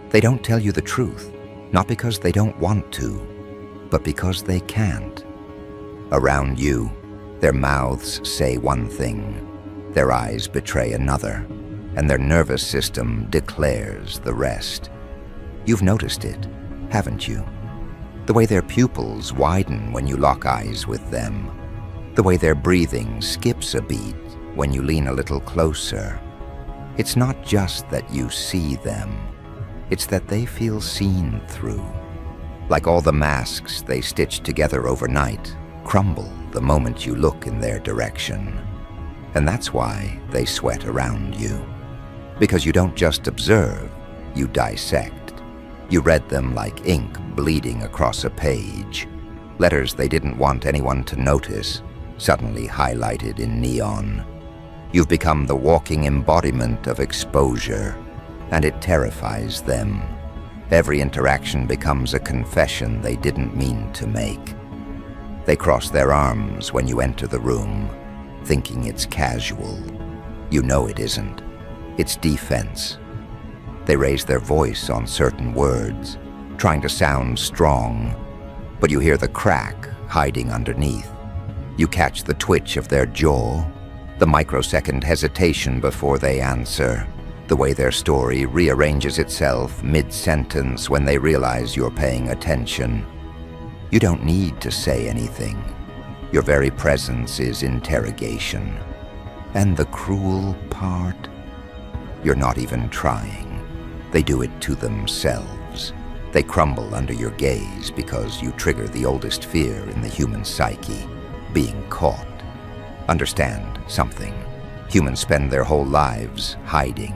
They don't tell you the truth, not because they don't want to, but because they can't. Around you, their mouths say one thing, their eyes betray another, and their nervous system declares the rest. You've noticed it, haven't you? The way their pupils widen when you lock eyes with them, the way their breathing skips a beat when you lean a little closer. It's not just that you see them, it's that they feel seen through. Like all the masks they stitched together overnight crumble the moment you look in their direction. And that's why they sweat around you. Because you don't just observe, you dissect. You read them like ink bleeding across a page. Letters they didn't want anyone to notice, suddenly highlighted in neon. You've become the walking embodiment of exposure, and it terrifies them. Every interaction becomes a confession they didn't mean to make. They cross their arms when you enter the room, thinking it's casual. You know it isn't. It's defense. They raise their voice on certain words, trying to sound strong, but you hear the crack hiding underneath. You catch the twitch of their jaw, the microsecond hesitation before they answer, the way their story rearranges itself mid-sentence when they realize you're paying attention. You don't need to say anything. Your very presence is interrogation. And the cruel part? You're not even trying. They do it to themselves. They crumble under your gaze because you trigger the oldest fear in the human psyche, being caught. Understand something. Humans spend their whole lives hiding.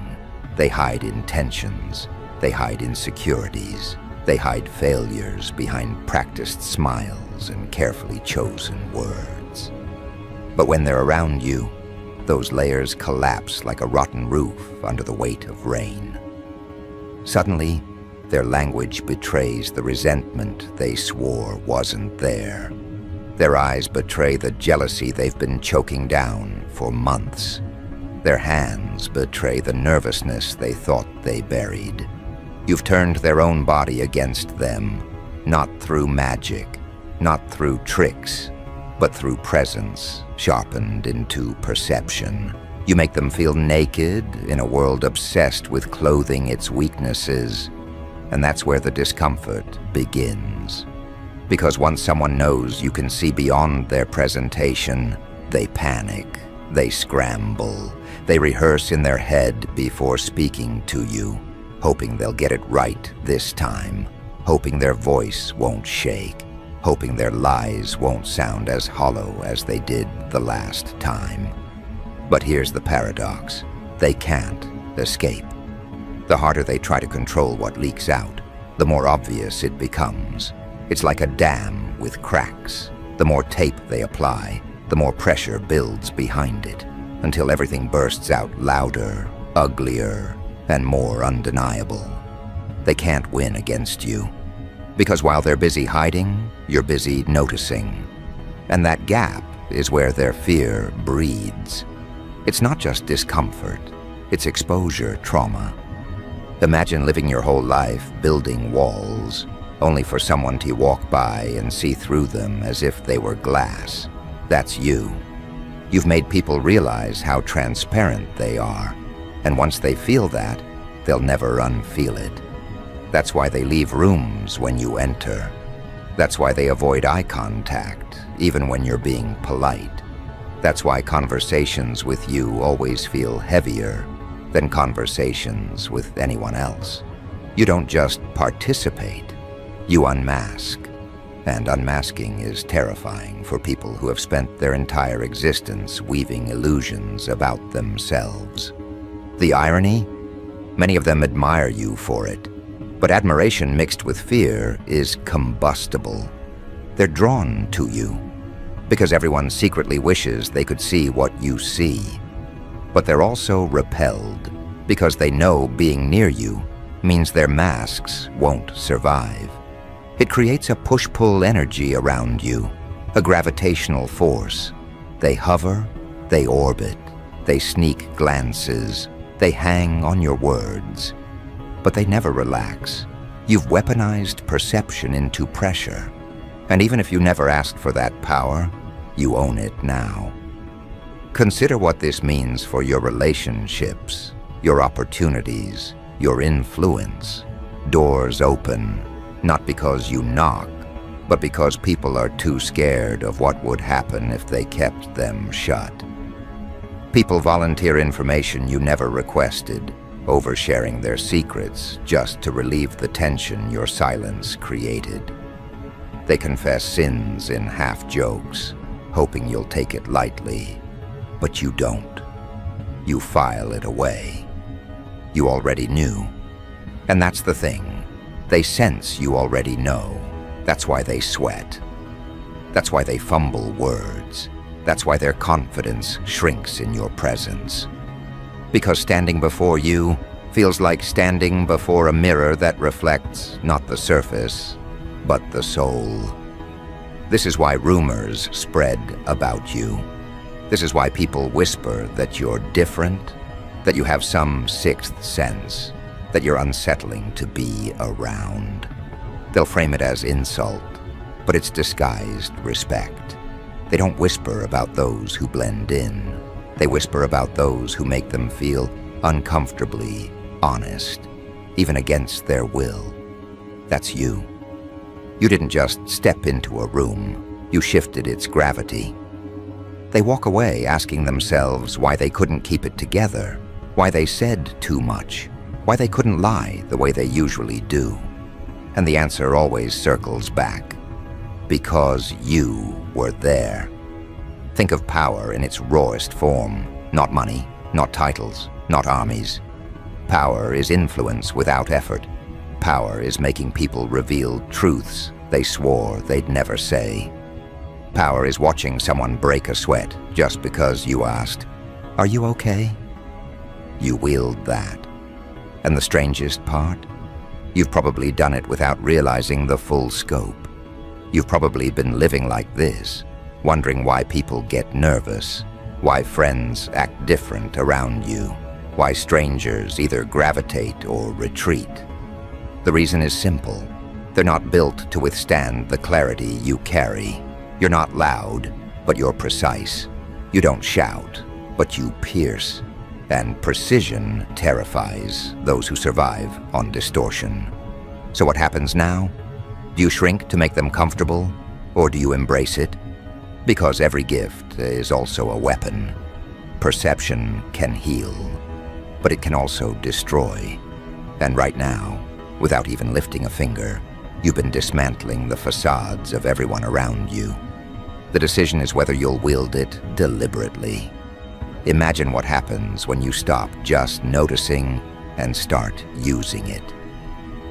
They hide intentions. They hide insecurities. They hide failures behind practiced smiles and carefully chosen words. But when they're around you, those layers collapse like a rotten roof under the weight of rain. Suddenly, their language betrays the resentment they swore wasn't there. Their eyes betray the jealousy they've been choking down for months. Their hands betray the nervousness they thought they buried. You've turned their own body against them, not through magic, not through tricks, but through presence, sharpened into perception. You make them feel naked in a world obsessed with clothing its weaknesses, and that's where the discomfort begins. Because once someone knows you can see beyond their presentation, they panic, they scramble, they rehearse in their head before speaking to you, hoping they'll get it right this time, hoping their voice won't shake, hoping their lies won't sound as hollow as they did the last time. But here's the paradox. They can't escape. The harder they try to control what leaks out, the more obvious it becomes. It's like a dam with cracks. The more tape they apply, the more pressure builds behind it, until everything bursts out louder, uglier, and more undeniable. They can't win against you, because while they're busy hiding, you're busy noticing. And that gap is where their fear breeds. It's not just discomfort, it's exposure trauma. Imagine living your whole life building walls, only for someone to walk by and see through them as if they were glass. That's you. You've made people realize how transparent they are, and once they feel that, they'll never unfeel it. That's why they leave rooms when you enter. That's why they avoid eye contact, even when you're being polite. That's why conversations with you always feel heavier than conversations with anyone else. You don't just participate, you unmask. And unmasking is terrifying for people who have spent their entire existence weaving illusions about themselves. The irony? Many of them admire you for it, but admiration mixed with fear is combustible. They're drawn to you, because everyone secretly wishes they could see what you see. But they're also repelled, because they know being near you means their masks won't survive. It creates a push-pull energy around you, a gravitational force. They hover, they orbit, they sneak glances, they hang on your words. but they never relax. You've weaponized perception into pressure. And even if you never asked for that power, you own it now. Consider what this means for your relationships, your opportunities, your influence. Doors open, not because you knock, but because people are too scared of what would happen if they kept them shut. People volunteer information you never requested, oversharing their secrets just to relieve the tension your silence created. They confess sins in half-jokes, hoping you'll take it lightly, but you don't. You file it away. You already knew. And that's the thing. They sense you already know. That's why they sweat. That's why they fumble words. That's why their confidence shrinks in your presence. Because standing before you feels like standing before a mirror that reflects not the surface, but the soul. This is why rumors spread about you. This is why people whisper that you're different, that you have some sixth sense, that you're unsettling to be around. They'll frame it as insult, but it's disguised respect. They don't whisper about those who blend in. They whisper about those who make them feel uncomfortably honest, even against their will. That's you. You didn't just step into a room, you shifted its gravity. They walk away asking themselves why they couldn't keep it together, why they said too much, why they couldn't lie the way they usually do. And the answer always circles back. Because you were there. Think of power in its rawest form. Not money, not titles, not armies. Power is influence without effort. Power is making people reveal truths they swore they'd never say. Power is watching someone break a sweat just because you asked, "Are you okay?" You wield that. And the strangest part? You've probably done it without realizing the full scope. You've probably been living like this, wondering why people get nervous, why friends act different around you, why strangers either gravitate or retreat. The reason is simple. They're not built to withstand the clarity you carry. You're not loud, but you're precise. You don't shout, but you pierce. And precision terrifies those who survive on distortion. So what happens now? Do you shrink to make them comfortable, or do you embrace it? Because every gift is also a weapon. Perception can heal, but it can also destroy. And right now, without even lifting a finger, you've been dismantling the facades of everyone around you. The decision is whether you'll wield it deliberately. Imagine what happens when you stop just noticing and start using it.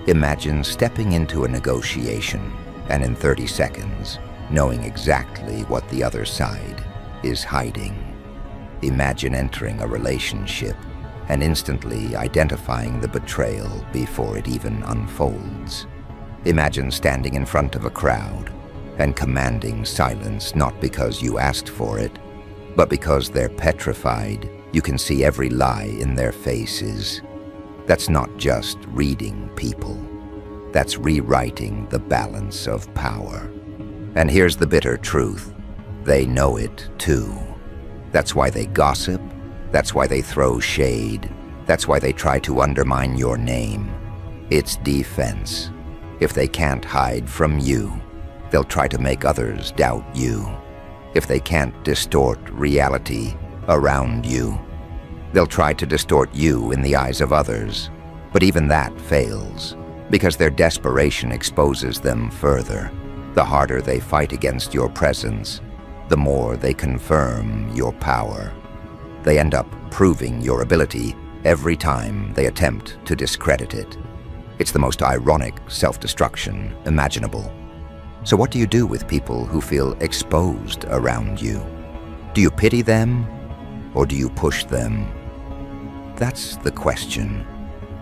Imagine stepping into a negotiation and in 30 seconds, knowing exactly what the other side is hiding. Imagine entering a relationship and instantly identifying the betrayal before it even unfolds. Imagine standing in front of a crowd and commanding silence not because you asked for it, but because they're petrified. You can see every lie in their faces. That's not just reading people. That's rewriting the balance of power. And here's the bitter truth. They know it too. That's why they gossip. That's why they throw shade. That's why they try to undermine your name. It's defense. If they can't hide from you, they'll try to make others doubt you. If they can't distort reality around you, they'll try to distort you in the eyes of others. But even that fails, because their desperation exposes them further. The harder they fight against your presence, the more they confirm your power. They end up proving your ability every time they attempt to discredit it. It's the most ironic self-destruction imaginable. So what do you do with people who feel exposed around you? Do you pity them, or do you push them? That's the question.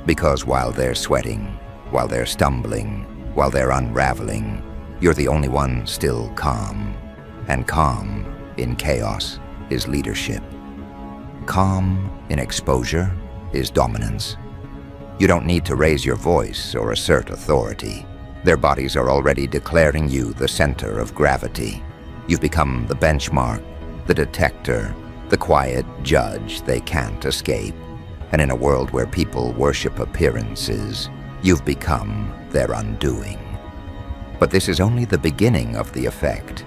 Because while they're sweating, while they're stumbling, while they're unraveling, you're the only one still calm. And calm in chaos is leadership. Calm in exposure is dominance. You don't need to raise your voice or assert authority. Their bodies are already declaring you the center of gravity. You've become the benchmark, the detector, the quiet judge they can't escape. And in a world where people worship appearances, you've become their undoing. But this is only the beginning of the effect.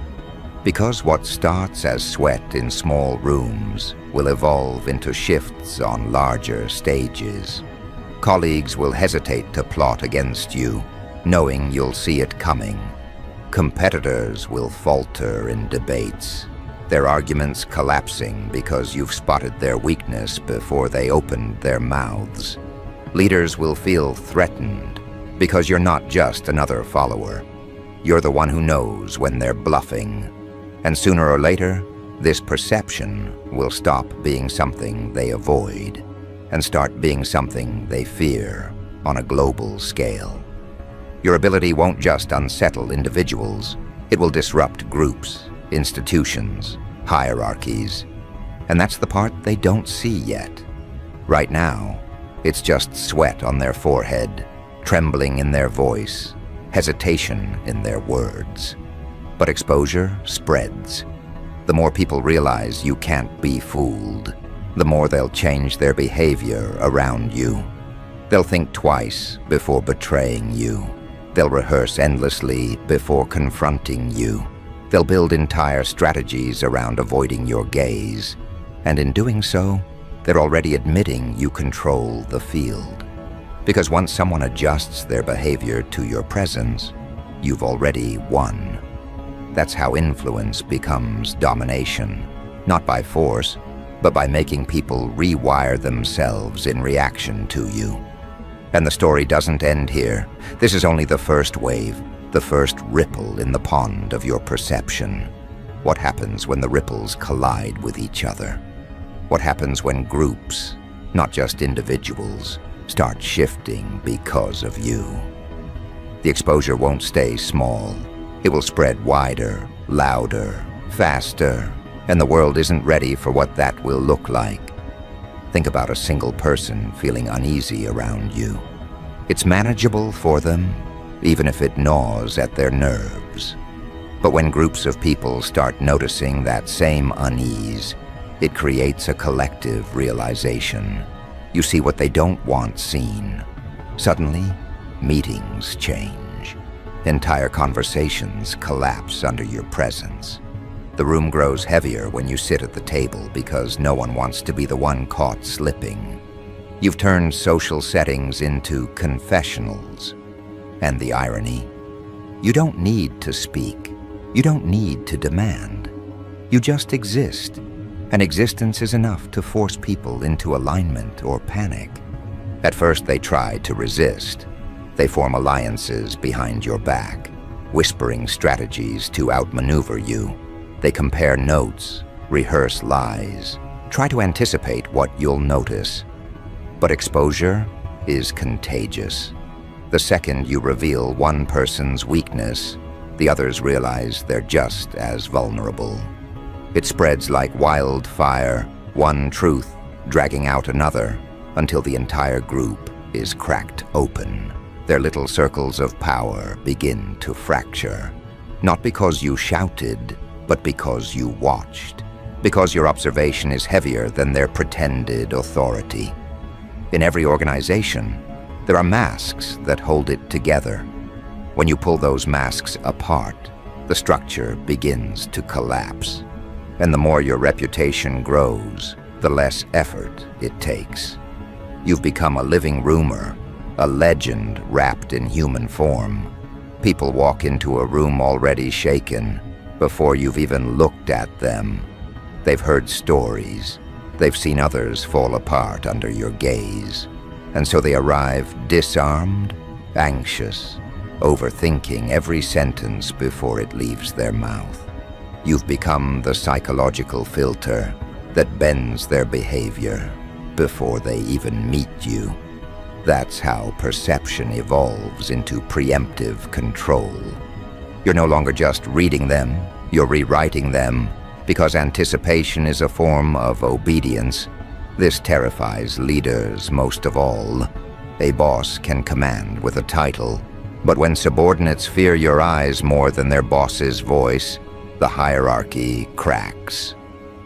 Because what starts as sweat in small rooms will evolve into shifts on larger stages. Colleagues will hesitate to plot against you, knowing you'll see it coming. Competitors will falter in debates, their arguments collapsing because you've spotted their weakness before they opened their mouths. Leaders will feel threatened because you're not just another follower. You're the one who knows when they're bluffing. And sooner or later, this perception will stop being something they avoid and start being something they fear on a global scale. Your ability won't just unsettle individuals, it will disrupt groups, institutions, hierarchies. And that's the part they don't see yet. Right now, it's just sweat on their forehead, trembling in their voice, hesitation in their words. But exposure spreads. The more people realize you can't be fooled, the more they'll change their behavior around you. They'll think twice before betraying you. They'll rehearse endlessly before confronting you. They'll build entire strategies around avoiding your gaze. And in doing so, they're already admitting you control the field. Because once someone adjusts their behavior to your presence, you've already won. That's how influence becomes domination, not by force, but by making people rewire themselves in reaction to you. And the story doesn't end here. This is only the first wave, the first ripple in the pond of your perception. What happens when the ripples collide with each other? What happens when groups, not just individuals, start shifting because of you? The exposure won't stay small. It will spread wider, louder, faster, and the world isn't ready for what that will look like. Think about a single person feeling uneasy around you. It's manageable for them, even if it gnaws at their nerves. But when groups of people start noticing that same unease, it creates a collective realization. You see what they don't want seen. Suddenly, meetings change. Entire conversations collapse under your presence. The room grows heavier when you sit at the table because no one wants to be the one caught slipping. You've turned social settings into confessionals. And the irony? You don't need to speak. You don't need to demand. You just exist. And existence is enough to force people into alignment or panic. At first they try to resist. They form alliances behind your back, whispering strategies to outmaneuver you. They compare notes, rehearse lies, try to anticipate what you'll notice. But exposure is contagious. The second you reveal one person's weakness, the others realize they're just as vulnerable. It spreads like wildfire, one truth dragging out another, until the entire group is cracked open. Their little circles of power begin to fracture. Not because you shouted, but because you watched. Because your observation is heavier than their pretended authority. In every organization, there are masks that hold it together. When you pull those masks apart, the structure begins to collapse. And the more your reputation grows, the less effort it takes. You've become a living rumor, a legend wrapped in human form. People walk into a room already shaken before you've even looked at them. They've heard stories. They've seen others fall apart under your gaze. And so they arrive disarmed, anxious, overthinking every sentence before it leaves their mouth. You've become the psychological filter that bends their behavior before they even meet you. That's how perception evolves into preemptive control. You're no longer just reading them, you're rewriting them, because anticipation is a form of obedience. This terrifies leaders most of all. A boss can command with a title, but when subordinates fear your eyes more than their boss's voice, the hierarchy cracks.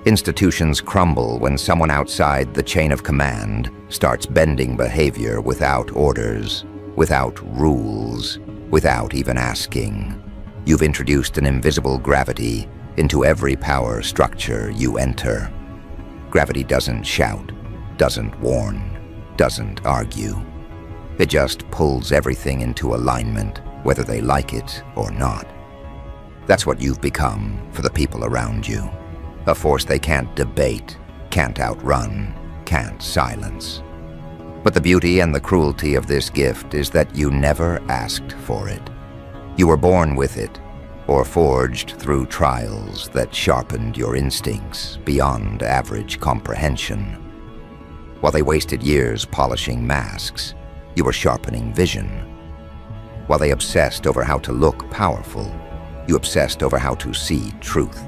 Institutions crumble when someone outside the chain of command starts bending behavior without orders, without rules, without even asking. You've introduced an invisible gravity into every power structure you enter. Gravity doesn't shout, doesn't warn, doesn't argue. It just pulls everything into alignment, whether they like it or not. That's what you've become for the people around you. A force they can't debate, can't outrun, can't silence. But the beauty and the cruelty of this gift is that you never asked for it. You were born with it, or forged through trials that sharpened your instincts beyond average comprehension. While they wasted years polishing masks, you were sharpening vision. While they obsessed over how to look powerful, you obsessed over how to see truth.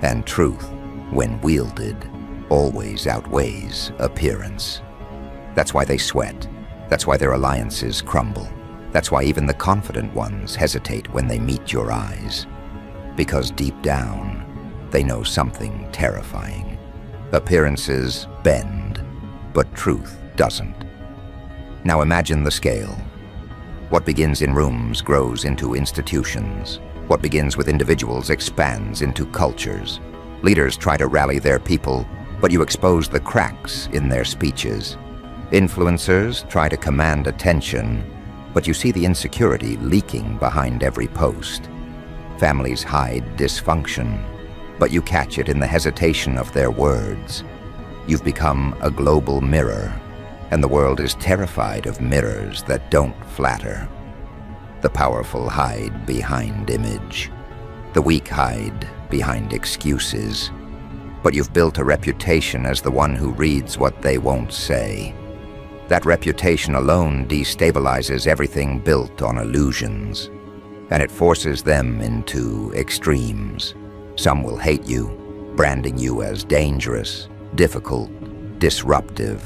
And truth, when wielded, always outweighs appearance. That's why they sweat. That's why their alliances crumble. That's why even the confident ones hesitate when they meet your eyes. Because deep down, they know something terrifying. Appearances bend, but truth doesn't. Now imagine the scale. What begins in rooms grows into institutions. What begins with individuals expands into cultures. Leaders try to rally their people, but you expose the cracks in their speeches. Influencers try to command attention, but you see the insecurity leaking behind every post. Families hide dysfunction, but you catch it in the hesitation of their words. You've become a global mirror, and the world is terrified of mirrors that don't flatter. The powerful hide behind image. The weak hide behind excuses. But you've built a reputation as the one who reads what they won't say. That reputation alone destabilizes everything built on illusions, and it forces them into extremes. Some will hate you, branding you as dangerous, difficult, disruptive.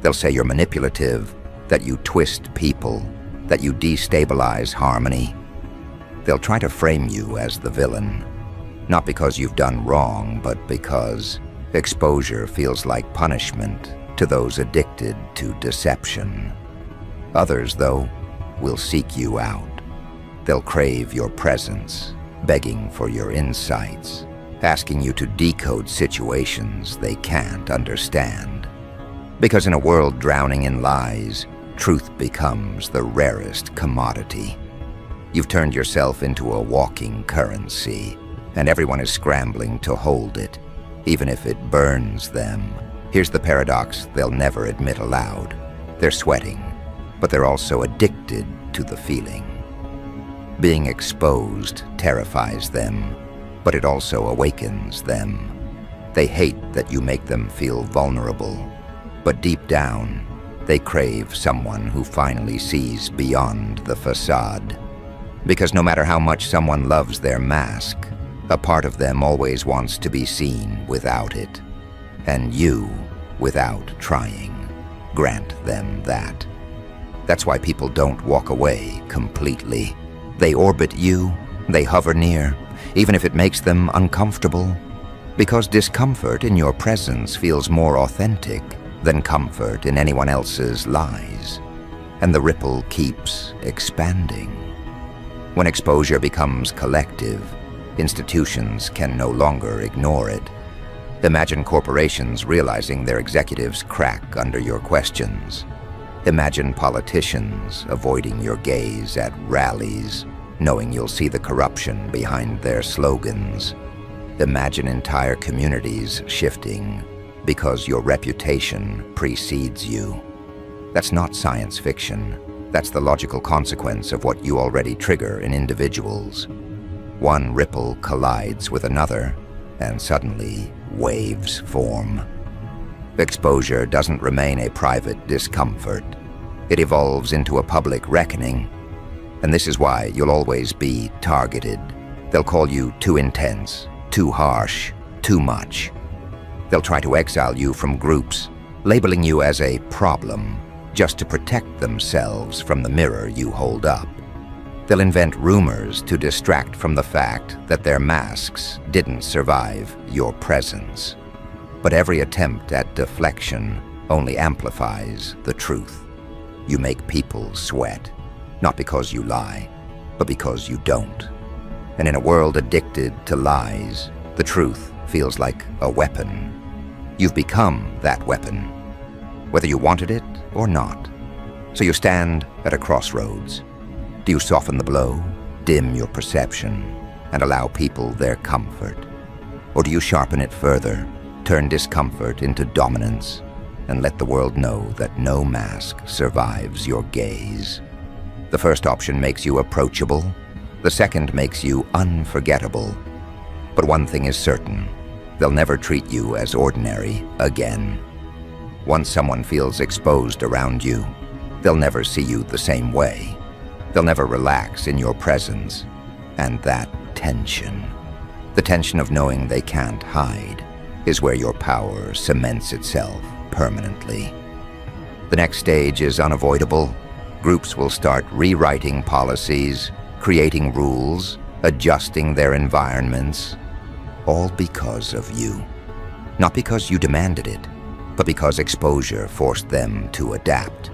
They'll say you're manipulative, that you twist people, that you destabilize harmony. They'll try to frame you as the villain, not because you've done wrong, but because exposure feels like punishment to those addicted to deception. Others, though, will seek you out. They'll crave your presence, begging for your insights, asking you to decode situations they can't understand. Because in a world drowning in lies, truth becomes the rarest commodity. You've turned yourself into a walking currency, and everyone is scrambling to hold it, even if it burns them. Here's the paradox they'll never admit aloud. They're sweating, but they're also addicted to the feeling. Being exposed terrifies them, but it also awakens them. They hate that you make them feel vulnerable, but deep down, they crave someone who finally sees beyond the facade. Because no matter how much someone loves their mask, a part of them always wants to be seen without it. And you, without trying, grant them that. That's why people don't walk away completely. They orbit you, they hover near, even if it makes them uncomfortable. Because discomfort in your presence feels more authentic than comfort in anyone else's lies. And the ripple keeps expanding. When exposure becomes collective, institutions can no longer ignore it. Imagine corporations realizing their executives crack under your questions. Imagine politicians avoiding your gaze at rallies, knowing you'll see the corruption behind their slogans. Imagine entire communities shifting because your reputation precedes you. That's not science fiction. That's the logical consequence of what you already trigger in individuals. One ripple collides with another, and suddenly waves form. Exposure doesn't remain a private discomfort. It evolves into a public reckoning. And this is why you'll always be targeted. They'll call you too intense, too harsh, too much. They'll try to exile you from groups, labeling you as a problem, just to protect themselves from the mirror you hold up. They'll invent rumors to distract from the fact that their masks didn't survive your presence. But every attempt at deflection only amplifies the truth. You make people sweat, not because you lie, but because you don't. And in a world addicted to lies, the truth feels like a weapon. You've become that weapon, whether you wanted it or not. So you stand at a crossroads. Do you soften the blow, dim your perception, and allow people their comfort? Or do you sharpen it further, turn discomfort into dominance, and let the world know that no mask survives your gaze? The first option makes you approachable. The second makes you unforgettable. But one thing is certain, they'll never treat you as ordinary again. Once someone feels exposed around you, they'll never see you the same way. They'll never relax in your presence. And that tension, the tension of knowing they can't hide, is where your power cements itself permanently. The next stage is unavoidable. Groups will start rewriting policies, creating rules, adjusting their environments, all because of you. Not because you demanded it, but because exposure forced them to adapt.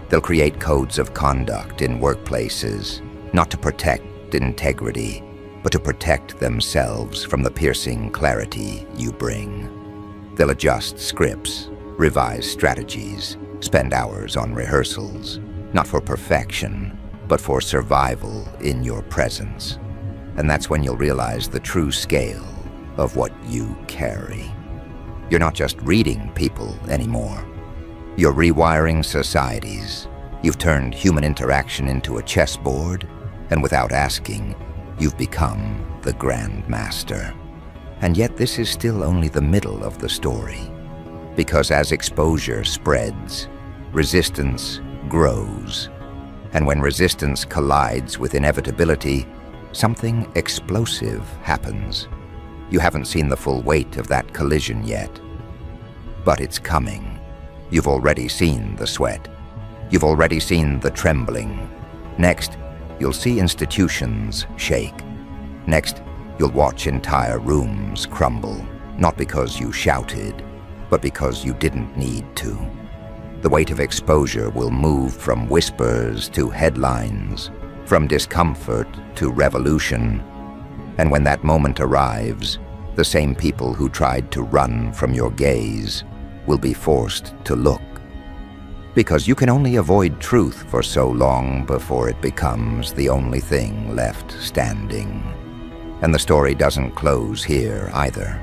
They'll create codes of conduct in workplaces, not to protect integrity, but to protect themselves from the piercing clarity you bring. They'll adjust scripts, revise strategies, spend hours on rehearsals, not for perfection, but for survival in your presence. And that's when you'll realize the true scale of what you carry. You're not just reading people anymore. You're rewiring societies. You've turned human interaction into a chessboard, and without asking, you've become the Grand Master. And yet this is still only the middle of the story. Because as exposure spreads, resistance grows. And when resistance collides with inevitability, something explosive happens. You haven't seen the full weight of that collision yet. But it's coming. You've already seen the sweat. You've already seen the trembling. Next, you'll see institutions shake. Next, you'll watch entire rooms crumble, not because you shouted, but because you didn't need to. The weight of exposure will move from whispers to headlines, from discomfort to revolution. And when that moment arrives, the same people who tried to run from your gaze will be forced to look. Because you can only avoid truth for so long before it becomes the only thing left standing. And the story doesn't close here either.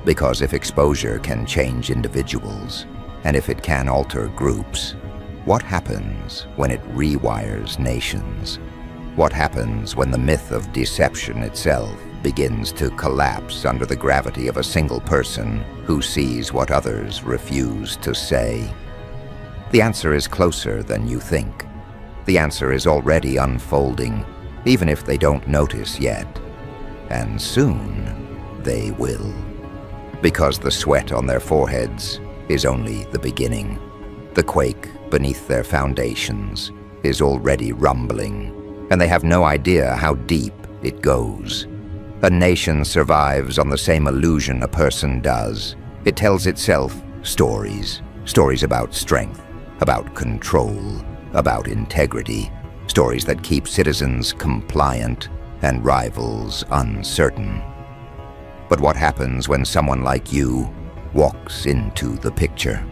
Because if exposure can change individuals, and if it can alter groups, what happens when it rewires nations? What happens when the myth of deception itself begins to collapse under the gravity of a single person who sees what others refuse to say? The answer is closer than you think. The answer is already unfolding, even if they don't notice yet. And soon, they will. Because the sweat on their foreheads is only the beginning. The quake beneath their foundations is already rumbling, and they have no idea how deep it goes. A nation survives on the same illusion a person does. It tells itself stories. Stories about strength, about control, about integrity. Stories that keep citizens compliant and rivals uncertain. But what happens when someone like you walks into the picture?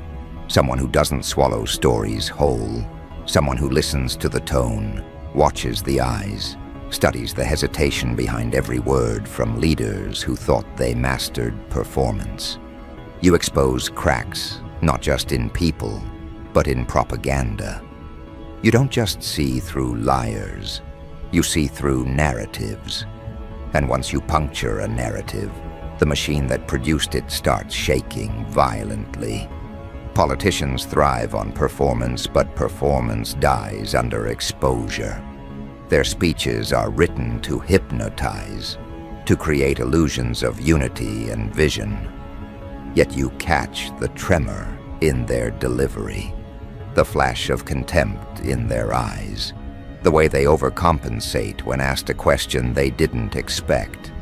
Someone who doesn't swallow stories whole. Someone who listens to the tone, watches the eyes, studies the hesitation behind every word from leaders who thought they mastered performance. You expose cracks, not just in people, but in propaganda. You don't just see through liars, you see through narratives. And once you puncture a narrative, the machine that produced it starts shaking violently. Politicians thrive on performance, but performance dies under exposure. Their speeches are written to hypnotize, to create illusions of unity and vision. Yet you catch the tremor in their delivery. the flash of contempt in their eyes, the way they overcompensate when asked a question they didn't expect.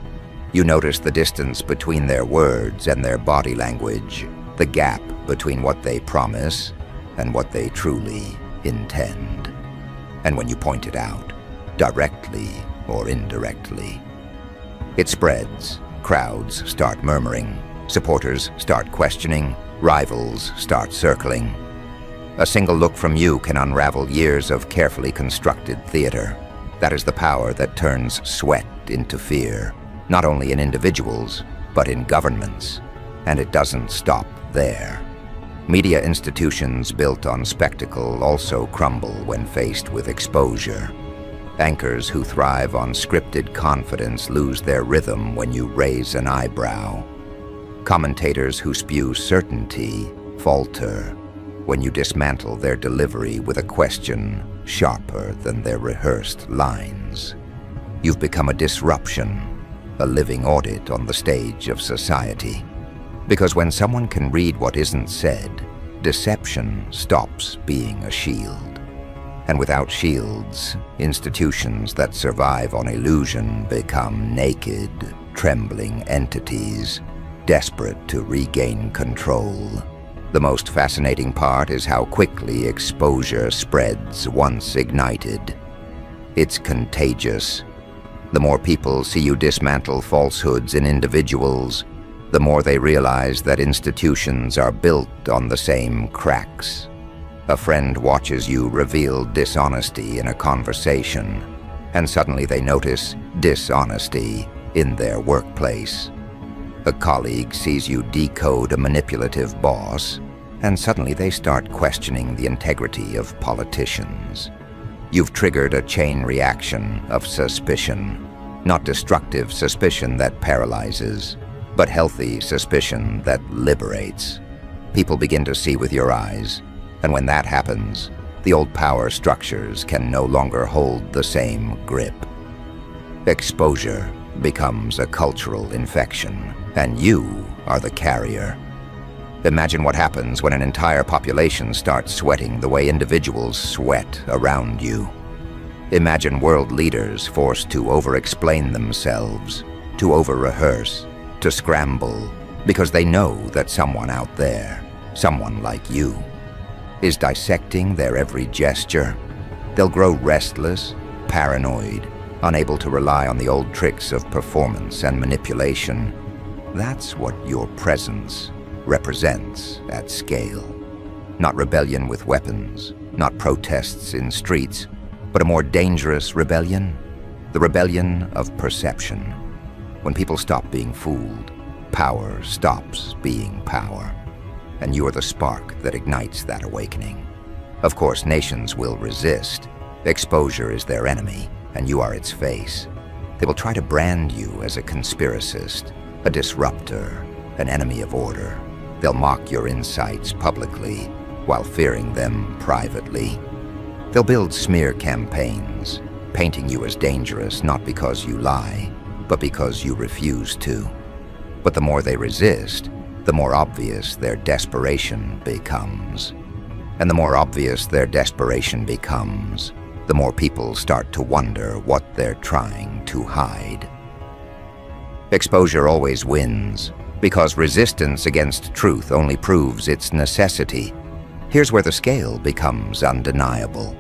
You notice the distance between their words and their body language, the gap between what they promise and what they truly intend. And when you point it out, directly or indirectly, it spreads. Crowds start murmuring, supporters start questioning, rivals start circling. A single look from you can unravel years of carefully constructed theater. That is the power that turns sweat into fear, not only in individuals, but in governments. And it doesn't stop there. Media institutions built on spectacle also crumble when faced with exposure. Anchors who thrive on scripted confidence lose their rhythm when you raise an eyebrow. Commentators who spew certainty falter when you dismantle their delivery with a question sharper than their rehearsed lines. You've become a disruption, a living audit on the stage of society. Because when someone can read what isn't said, deception stops being a shield. And without shields, institutions that survive on illusion become naked, trembling entities, desperate to regain control. The most fascinating part is how quickly exposure spreads once ignited. It's contagious. The more people see you dismantle falsehoods in individuals, the more they realize that institutions are built on the same cracks. A friend watches you reveal dishonesty in a conversation, and suddenly they notice dishonesty in their workplace. A colleague sees you decode a manipulative boss, and suddenly they start questioning the integrity of politicians. You've triggered a chain reaction of suspicion, not destructive suspicion that paralyzes, but healthy suspicion that liberates. People begin to see with your eyes, and when that happens, the old power structures can no longer hold the same grip. Exposure becomes a cultural infection, and you are the carrier. Imagine what happens when an entire population starts sweating the way individuals sweat around you. Imagine world leaders forced to over-explain themselves, to over-rehearse, to scramble, because they know that someone out there, someone like you, is dissecting their every gesture. They'll grow restless, paranoid, unable to rely on the old tricks of performance and manipulation. That's what your presence represents at scale. Not rebellion with weapons, not protests in streets, but a more dangerous rebellion, the rebellion of perception. When people stop being fooled, power stops being power. And you are the spark that ignites that awakening. Of course, nations will resist. Exposure is their enemy, and you are its face. They will try to brand you as a conspiracist, a disruptor, an enemy of order. They'll mock your insights publicly while fearing them privately. They'll build smear campaigns, painting you as dangerous not because you lie, but because you refuse to. But the more they resist, the more obvious their desperation becomes. And the more obvious their desperation becomes, the more people start to wonder what they're trying to hide. Exposure always wins, because resistance against truth only proves its necessity. Here's where the scale becomes undeniable.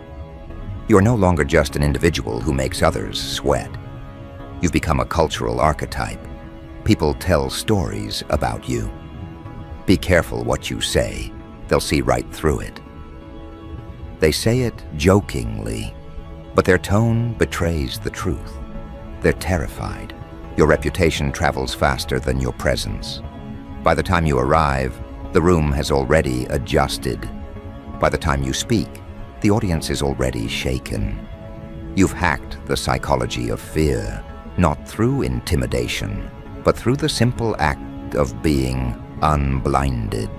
You're no longer just an individual who makes others sweat. You've become a cultural archetype. People tell stories about you. Be careful what you say. They'll see right through it. They say it jokingly, but their tone betrays the truth. They're terrified. Your reputation travels faster than your presence. By the time you arrive, the room has already adjusted. By the time you speak, the audience is already shaken. You've hacked the psychology of fear, not through intimidation, but through the simple act of being unblinded.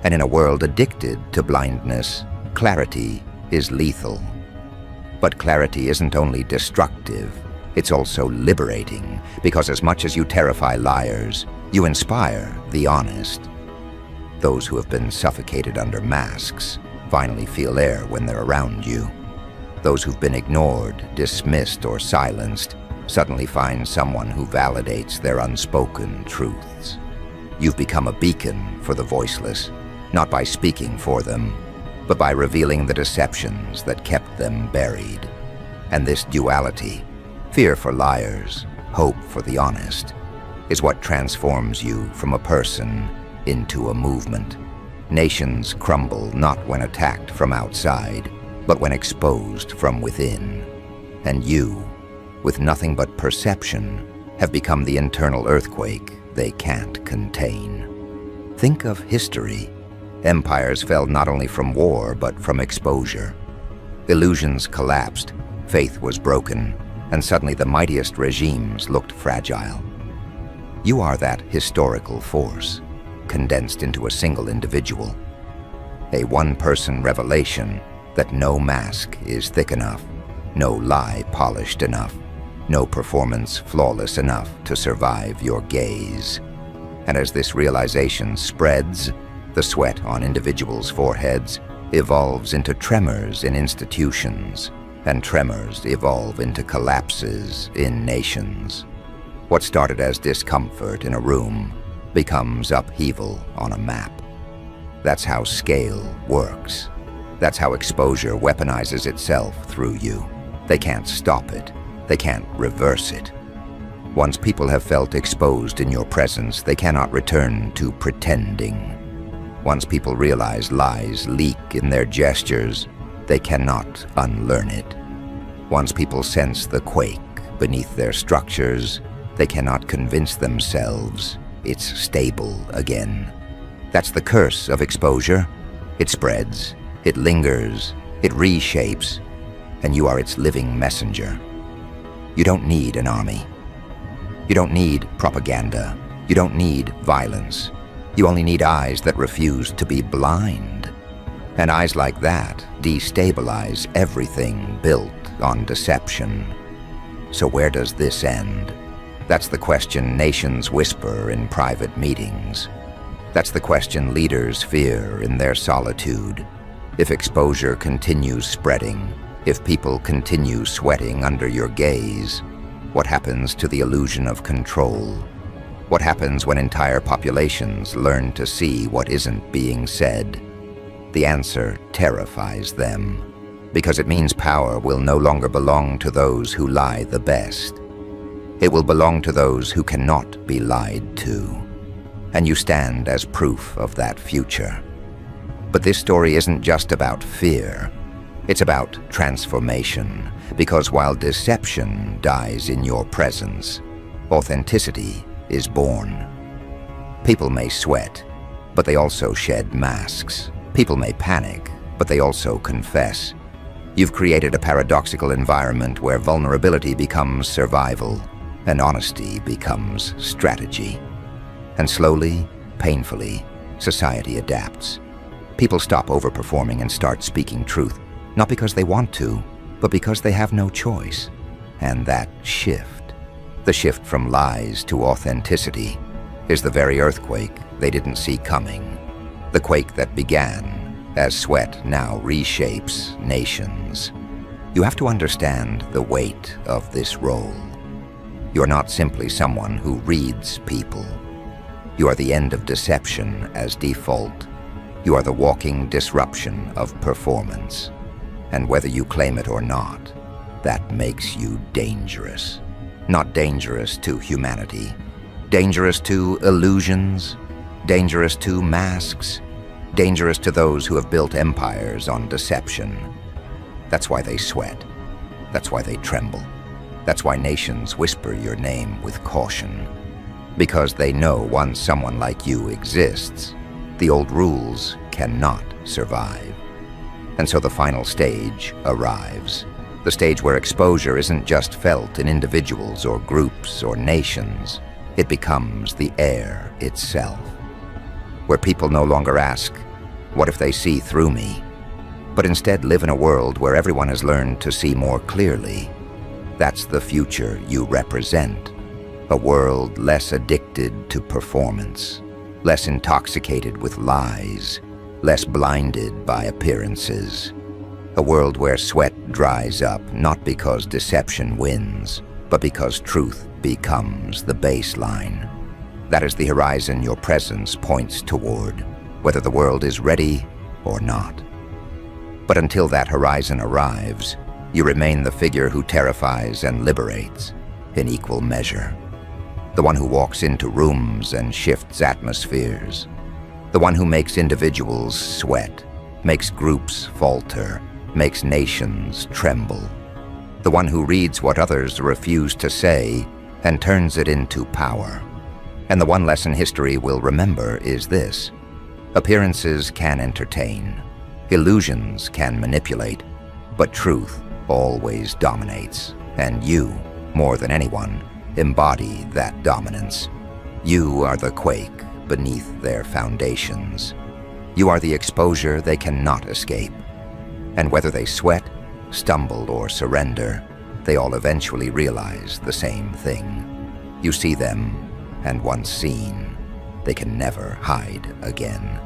And in a world addicted to blindness, clarity is lethal. But clarity isn't only destructive, it's also liberating, because as much as you terrify liars, you inspire the honest. Those who have been suffocated under masks finally feel air when they're around you. Those who've been ignored, dismissed, or silenced suddenly find someone who validates their unspoken truths. You've become a beacon for the voiceless, not by speaking for them, but by revealing the deceptions that kept them buried. And this duality, fear for liars, hope for the honest, is what transforms you from a person into a movement. Nations crumble not when attacked from outside, but when exposed from within. And you, with nothing but perception, have become the internal earthquake they can't contain. Think of history. Empires fell not only from war, but from exposure. Illusions collapsed, faith was broken, and suddenly the mightiest regimes looked fragile. You are that historical force, condensed into a single individual. A one-person revelation that no mask is thick enough, no lie polished enough, no performance flawless enough to survive your gaze. And as this realization spreads, the sweat on individuals' foreheads evolves into tremors in institutions, and tremors evolve into collapses in nations. What started as discomfort in a room becomes upheaval on a map. That's how scale works. That's how exposure weaponizes itself through you. They can't stop it. They can't reverse it. Once people have felt exposed in your presence, they cannot return to pretending. Once people realize lies leak in their gestures, they cannot unlearn it. Once people sense the quake beneath their structures, they cannot convince themselves it's stable again. That's the curse of exposure. It spreads, it lingers, it reshapes, and you are its living messenger. You don't need an army. You don't need propaganda. You don't need violence. You only need eyes that refuse to be blind. And eyes like that destabilize everything built on deception. So where does this end? That's the question nations whisper in private meetings. That's the question leaders fear in their solitude. If exposure continues spreading, if people continue sweating under your gaze, what happens to the illusion of control? What happens when entire populations learn to see what isn't being said? The answer terrifies them, because it means power will no longer belong to those who lie the best. It will belong to those who cannot be lied to. And you stand as proof of that future. But this story isn't just about fear. It's about transformation, because while deception dies in your presence, authenticity is born. People may sweat, but they also shed masks. People may panic, but they also confess. You've created a paradoxical environment where vulnerability becomes survival and honesty becomes strategy. And slowly, painfully, society adapts. People stop overperforming and start speaking truth, not because they want to, but because they have no choice. And that shift, the shift from lies to authenticity, is the very earthquake they didn't see coming. The quake that began as sweat now reshapes nations. You have to understand the weight of this role. You're not simply someone who reads people. You are the end of deception as default. You are the walking disruption of performance. And whether you claim it or not, that makes you dangerous. Not dangerous to humanity. Dangerous to illusions. Dangerous to masks. Dangerous to those who have built empires on deception. That's why they sweat. That's why they tremble. That's why nations whisper your name with caution. Because they know once someone like you exists, the old rules cannot survive. And so the final stage arrives. The stage where exposure isn't just felt in individuals or groups or nations. It becomes the air itself. Where people no longer ask, what if they see through me? But instead live in a world where everyone has learned to see more clearly. That's the future you represent. A world less addicted to performance, less intoxicated with lies, less blinded by appearances. A world where sweat dries up, not because deception wins, but because truth becomes the baseline. That is the horizon your presence points toward, whether the world is ready or not. But until that horizon arrives, you remain the figure who terrifies and liberates in equal measure. The one who walks into rooms and shifts atmospheres. The one who makes individuals sweat, makes groups falter, makes nations tremble. The one who reads what others refuse to say and turns it into power. And the one lesson history will remember is this: appearances can entertain, illusions can manipulate, but truth always dominates, and you, more than anyone, embody that dominance. You are the quake beneath their foundations. You are the exposure they cannot escape. And whether they sweat, stumble, or surrender, they all eventually realize the same thing. You see them, and once seen, they can never hide again.